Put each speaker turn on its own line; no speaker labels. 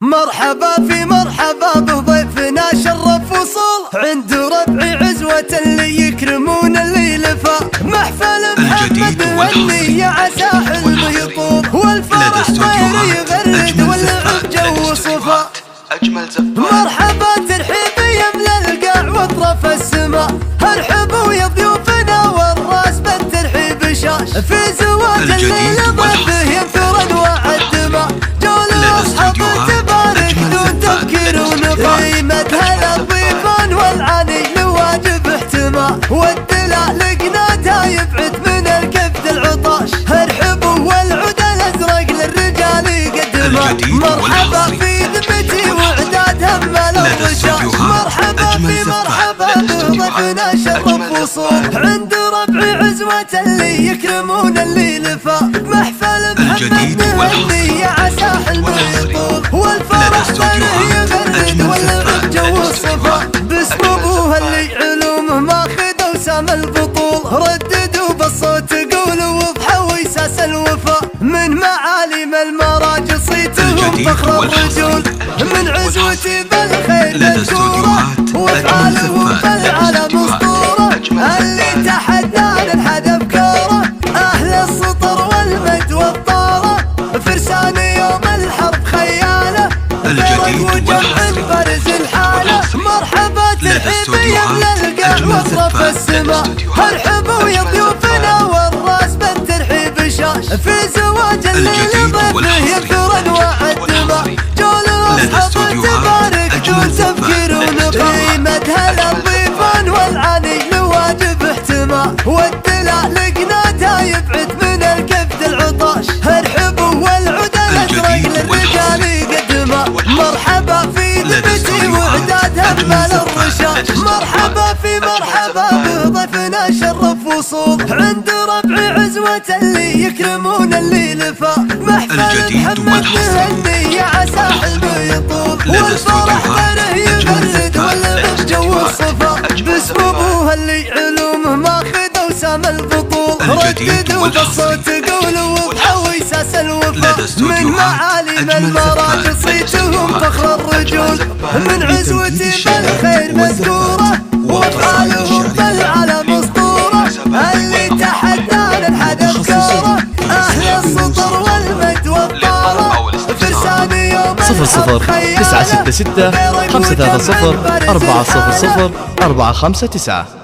مرحبا في مرحبا بضيفنا شرف وصول عند ربعي عزوة اللي يكرمون اللي لفا محفل محمد هني عسى حلمه يطول والفرح طير يغرد والعب جو صفا مرحبا ترحيب يملى القاع واطراف السما ارحبوا يا ضيوفنا والراس بالترحيب شاش في زواج الليل ضيفه ينثر انواع الدماء جول اصحاب تبارك دون تفكير ونقاش قيمة هلا الضيفان والعاني لواجب احتماء والدلع لقناتها يبعد من الكبد العطاش ارحبوا والعود الازرق للرجال يقدمه مرحبا في ذمتي وعداد هم الرشاش مرحبا في مرحبا بضيفنا شرف وصول عند ربعي عزوة اللي يكرمون اللي لفا محفل محمد هني عسى حلمه يطول والفرح طيره يغرد والعب جو الصفا باسم ابوها اللي علومه ماخذ وسام البطول رددوا بالصوت قولوا وضحوا ويساس الوفا من معالم المراجل صيتهم فخر الرجول من عزوتي بالخير مشهورة وافعالهم بالعالم اسطورة اللي تحدى للحد افكاره اهل السطر والمجد والطارة فرسان يوم الحرب خياله فرق وجمع فرز الحالة مرحبا ترحيب يملى القاع واطراف السما ارحبوا يا ضيوفنا والراس بالترحيب شاش في زواج الليل ضيفه ينثر انواع الدماء جول اصحاب تبارك دون تفكير ونقاش قيمة هلا الضيفان والعاني لواجب احتماء والدلع لقناتها يبعد من الكبد العطاش ارحبوا والعود الازرق للرجال يقدمه مرحبا في ذمتي وعداد هم الرشاش مرحبا في مرحبا بضيفنا شرف وصول عند ربعي عزوة اللي يكرمون اللي لفا محفل محمد هني عسى حلمه يطول والفرح طيره يغرد والعب جو الصفا باسم ابوها اللي علومه ماخذ وسام البطول رددوا بالصوت قولوا وضحوا ويساس الوفا من معالم المراجل صيتهم فخر الرجول من عزوتي بالخير مذكورة وافعالهم بالعالم اسطورة اللي تحدى للحد افكاره اهل السطر والمجد والطارة فرسان يوم الحرب خياله
966 530 400 459